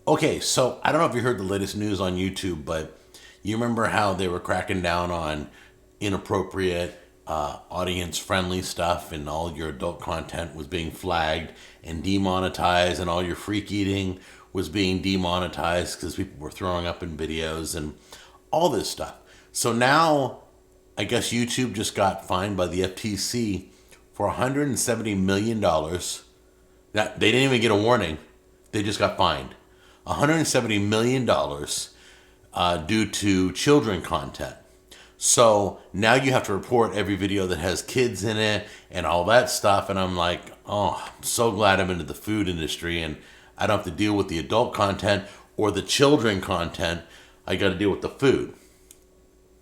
Okay, so I don't know if you heard the latest news on YouTube, but you remember how they were cracking down on inappropriate, audience friendly stuff, and all your adult content was being flagged and demonetized, and all your freak eating was being demonetized because people were throwing up in videos and all this stuff. So now, I guess YouTube just got fined by the FTC for $170 million dollars. That they didn't even get a warning; they just got fined $170 million dollars due to children content. So now you have to report every video that has kids in it and all that stuff. And I'm like, oh, I'm so glad I'm into the food industry and I don't have to deal with the adult content or the children content. I got to deal with the food.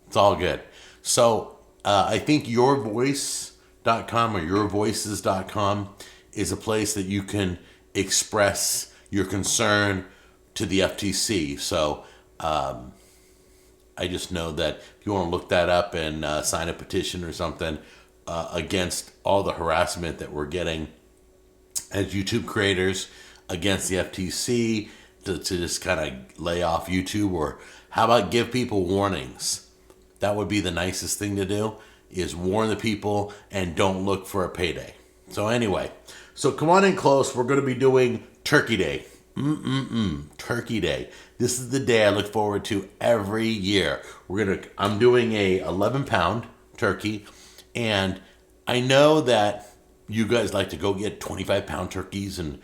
It's all good. So I think yourvoice.com or yourvoices.com is a place that you can express your concern to the FTC. So I just know that if you want to look that up and sign a petition or something against all the harassment that we're getting as YouTube creators against the FTC to just kind of lay off YouTube, or how about give people warnings? That would be the nicest thing to do, is warn the people and don't look for a payday. So anyway, so come on in close. We're going to be doing Turkey Day. Turkey Day. This is the day I look forward to every year. I'm doing a 11-pound turkey, and I know that you guys like to go get 25-pound turkeys and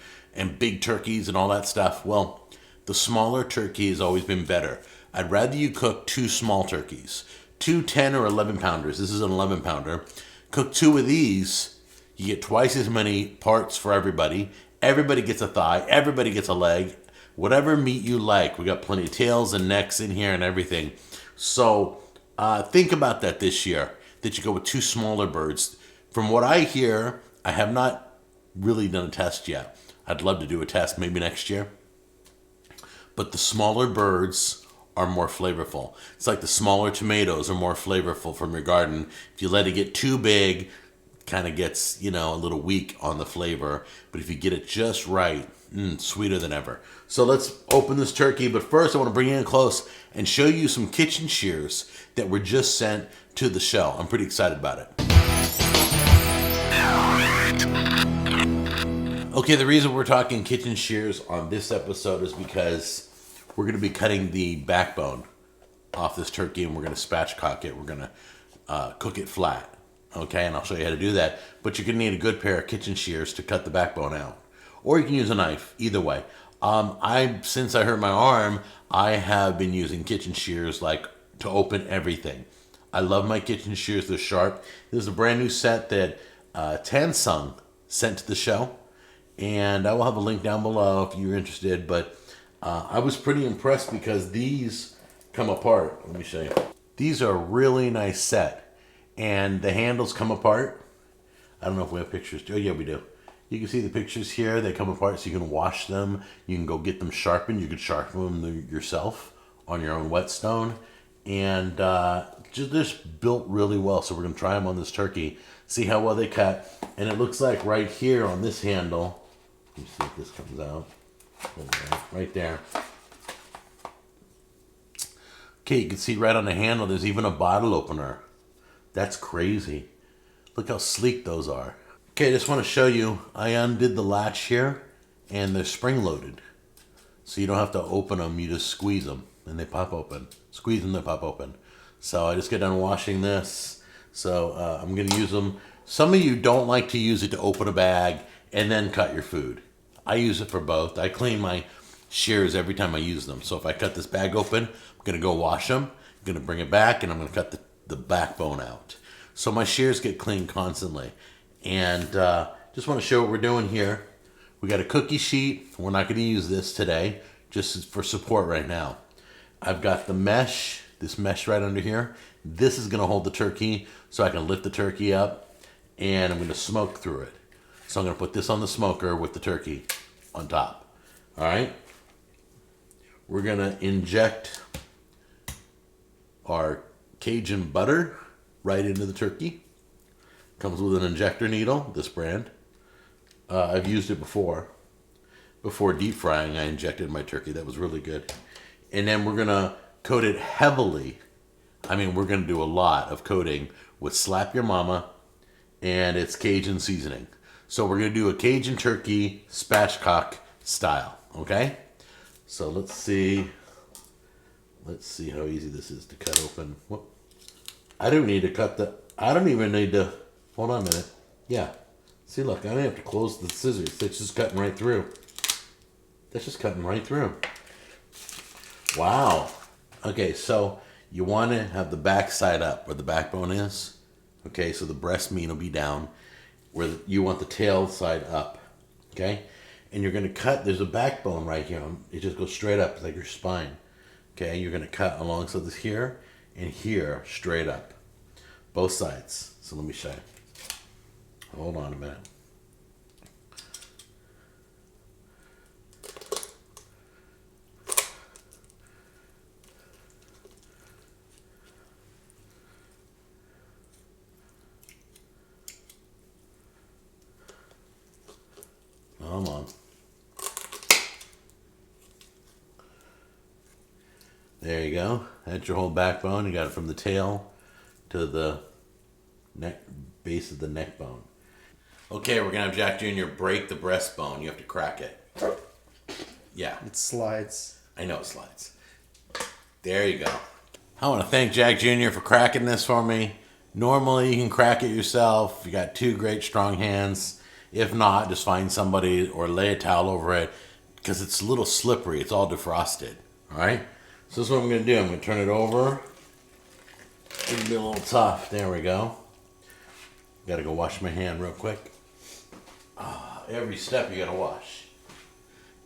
big turkeys and all that stuff. Well, the smaller turkey has always been better. I'd rather you cook two small turkeys, two 10 or 11 pounders. This is an 11 pounder. Cook two of these. You get twice as many parts for everybody. Everybody gets a thigh. Everybody gets a leg. Whatever meat you like. We got plenty of tails and necks in here and everything. So think about that this year, that you go with two smaller birds. From what I hear, I have not really done a test yet. I'd love to do a test maybe next year. But the smaller birds are more flavorful. It's like the smaller tomatoes are more flavorful from your garden. If you let it get too big, kind of gets, a little weak on the flavor. But if you get it just right, sweeter than ever. So let's open this turkey. But first, I want to bring you in close and show you some kitchen shears that were just sent to the show. I'm pretty excited about it. Okay, the reason we're talking kitchen shears on this episode is because we're going to be cutting the backbone off this turkey, and we're going to spatchcock it. We're going to cook it flat. Okay, and I'll show you how to do that. But you're going to need a good pair of kitchen shears to cut the backbone out. Or you can use a knife, either way. Since I hurt my arm, I have been using kitchen shears to open everything. I love my kitchen shears. They're sharp. This is a brand new set that Tansung sent to the show. And I will have a link down below if you're interested. But I was pretty impressed because these come apart. Let me show you. These are a really nice set. And the handles come apart. I don't know if we have pictures. Oh, yeah, we do. You can see the pictures here. They come apart so you can wash them. You can go get them sharpened. You can sharpen them yourself on your own whetstone. And just built really well. So we're going to try them on this turkey, see how well they cut. And it looks like right here on this handle, let me see if this comes out. Right there. Okay, you can see right on the handle, there's even a bottle opener. That's crazy. Look how sleek those are. Okay, I just want to show you, I undid the latch here, and they're spring-loaded. So you don't have to open them, you just squeeze them, and they pop open. Squeeze them, they pop open. So I just get done washing this. So I'm going to use them. Some of you don't like to use it to open a bag and then cut your food. I use it for both. I clean my shears every time I use them. So if I cut this bag open, I'm going to go wash them. I'm going to bring it back, and I'm going to cut the backbone out. So my shears get cleaned constantly. And just want to show what we're doing here. We got a cookie sheet. We're not going to use this today, just for support right now. I've got the mesh, this mesh right under here. This is going to hold the turkey so I can lift the turkey up, and I'm going to smoke through it. So I'm going to put this on the smoker with the turkey on top. All right. We're going to inject our Cajun butter right into the turkey. Comes with an injector needle, this brand. I've used it before. before deep frying, I injected my turkey. That was really good. And then we're going to coat it heavily. I mean, we're going to do a lot of coating with Slap Your Mama and its Cajun seasoning. So we're going to do a Cajun turkey spatchcock style, okay? So let's see how easy this is to cut open. Whoop. I don't need to cut I don't even need to, hold on a minute. Yeah. See, look, I don't have to close the scissors. It's just cutting right through. That's just cutting right through. Wow. Okay, so you want to have the back side up where the backbone is. Okay, so the breast meat will be down where you want the tail side up. Okay, and you're going to cut. There's a backbone right here. It just goes straight up like your spine. Okay, you're going to cut alongside this here and here straight up. Both sides. So let me show you. Hold on a minute. Come on. There you go. That's your whole backbone. You got it from the tail to the neck, base of the neck bone. Okay, we're gonna have Jack Jr. break the breastbone. You have to crack it. Yeah. It slides. I know it slides. There you go. I want to thank Jack Jr. for cracking this for me. Normally, you can crack it yourself. You got two great strong hands. If not, just find somebody or lay a towel over it because it's a little slippery. It's all defrosted. All right? So this is what I'm going to do. I'm going to turn it over. It's going to be a little tough. There we go. Got to go wash my hand real quick. Every step you got to wash.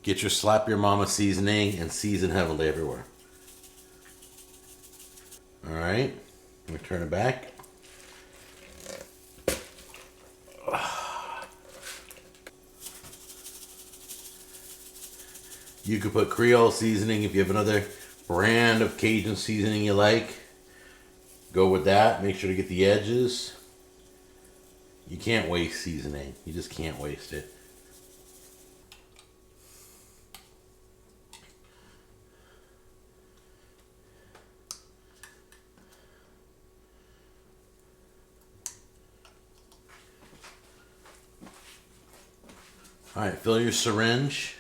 Get your Slap Your Mama seasoning and season heavily everywhere. All right. I'm going to turn it back. You could put Creole seasoning if you have another brand of Cajun seasoning you like. Go with that. Make sure to get the edges. You can't waste seasoning. You just can't waste it. All right, fill your syringe.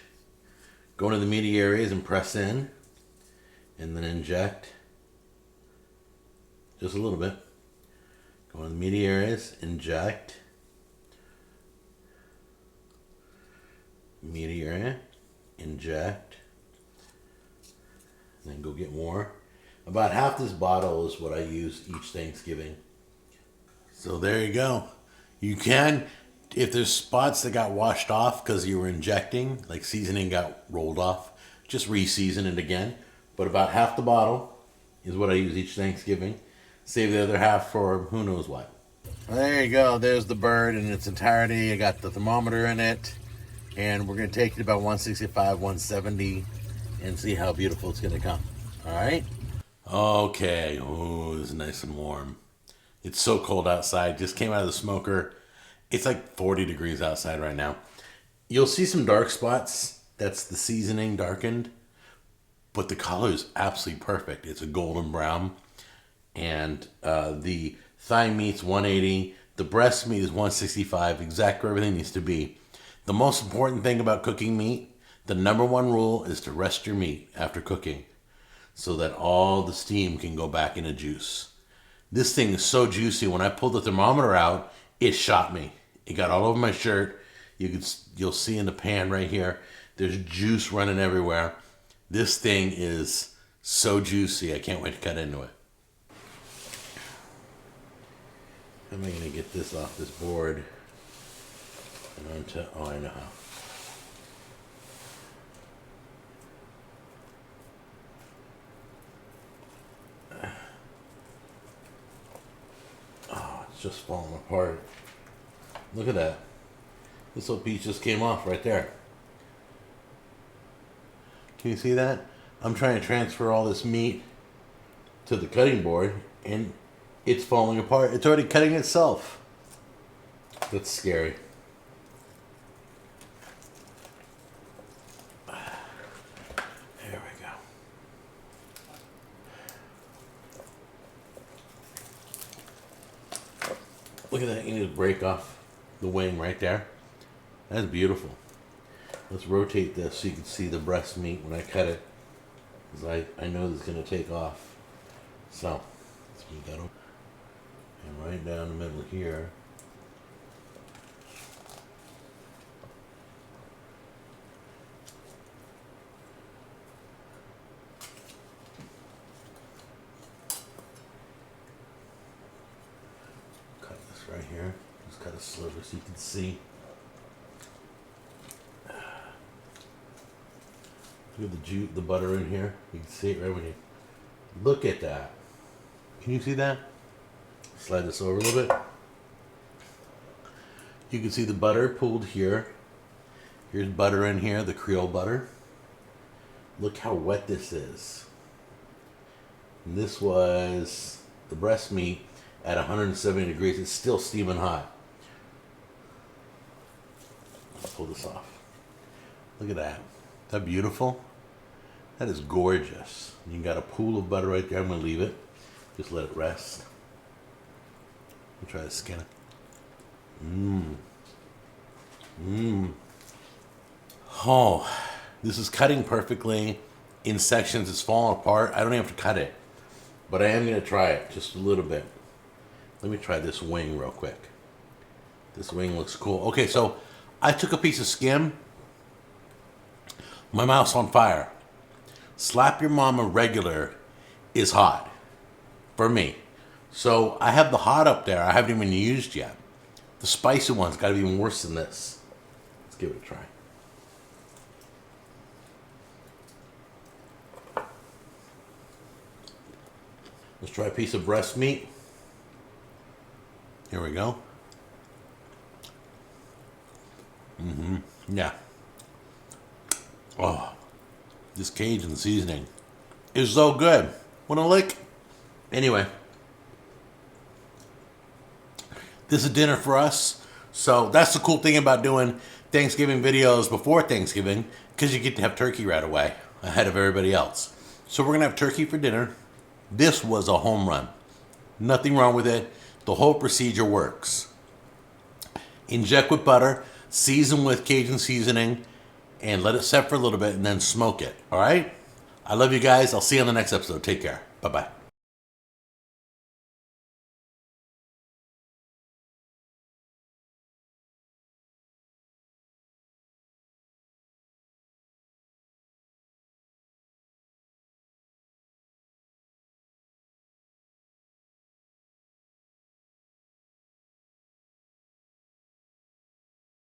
Go into the meaty areas and press in. And then inject. Just a little bit. Go into the meaty areas, inject. Meaty area, inject. And then go get more. About half this bottle is what I use each Thanksgiving. So there you go. You can, if there's spots that got washed off because you were injecting, like seasoning got rolled off, just re-season it again. But about half the bottle is what I use each Thanksgiving. Save the other half for who knows what. There you go. There's the bird in its entirety. I got the thermometer in it. And we're going to take it about 165, 170 and see how beautiful it's going to come. All right? Okay. Oh, it's nice and warm. It's so cold outside. Just came out of the smoker. It's like 40 degrees outside right now. You'll see some dark spots. That's the seasoning darkened. But the color is absolutely perfect. It's a golden brown. And the thigh meat's 180. The breast meat is 165. Exactly where everything needs to be. The most important thing about cooking meat, the number one rule is to rest your meat after cooking so that all the steam can go back into juice. This thing is so juicy. When I pulled the thermometer out, it shot me. It got all over my shirt. You'll see in the pan right here, there's juice running everywhere. This thing is so juicy. I can't wait to cut into it. How am I going to get this off this board? And onto, oh, I know how. Oh, it's just falling apart. Look at that. This little piece just came off right there. Can you see that? I'm trying to transfer all this meat to the cutting board and it's falling apart. It's already cutting itself. That's scary. Look at that. You need to break off the wing right there. That's beautiful. Let's rotate this so you can see the breast meat when I cut it. Because I know this is going to take off. So, let's move that over. And right down the middle here. Cut this right here. Just cut a sliver so you can see. Look at the butter in here. You can see it right when you look at that. Can you see that? Slide this over a little bit. You can see the butter pooled here. Here's butter in here, the Creole butter. Look how wet this is. And this was the breast meat at 170 degrees. It's still steaming hot. Let's pull this off. Look at that. Is that beautiful? That is gorgeous. You got a pool of butter right there. I'm going to leave it. Just let it rest. Let me try to skin it. Oh, this is cutting perfectly in sections. It's falling apart. I don't even have to cut it. But I am going to try it just a little bit. Let me try this wing real quick. This wing looks cool. Okay, so I took a piece of skin. My mouth's on fire. Slap Your Mama regular is hot for me. So I have the hot up there. I haven't even used yet. The spicy one's got to be even worse than this. Let's give it a try. Let's try a piece of breast meat. Here we go. Yeah. Oh, this Cajun seasoning is so good. What a lick. Anyway, this is dinner for us. So that's the cool thing about doing Thanksgiving videos before Thanksgiving, because you get to have turkey right away ahead of everybody else. So we're going to have turkey for dinner. This was a home run. Nothing wrong with it. The whole procedure works. Inject with butter, season with Cajun seasoning, and let it set for a little bit and then smoke it. All right? I love you guys. I'll see you on the next episode. Take care. Bye-bye.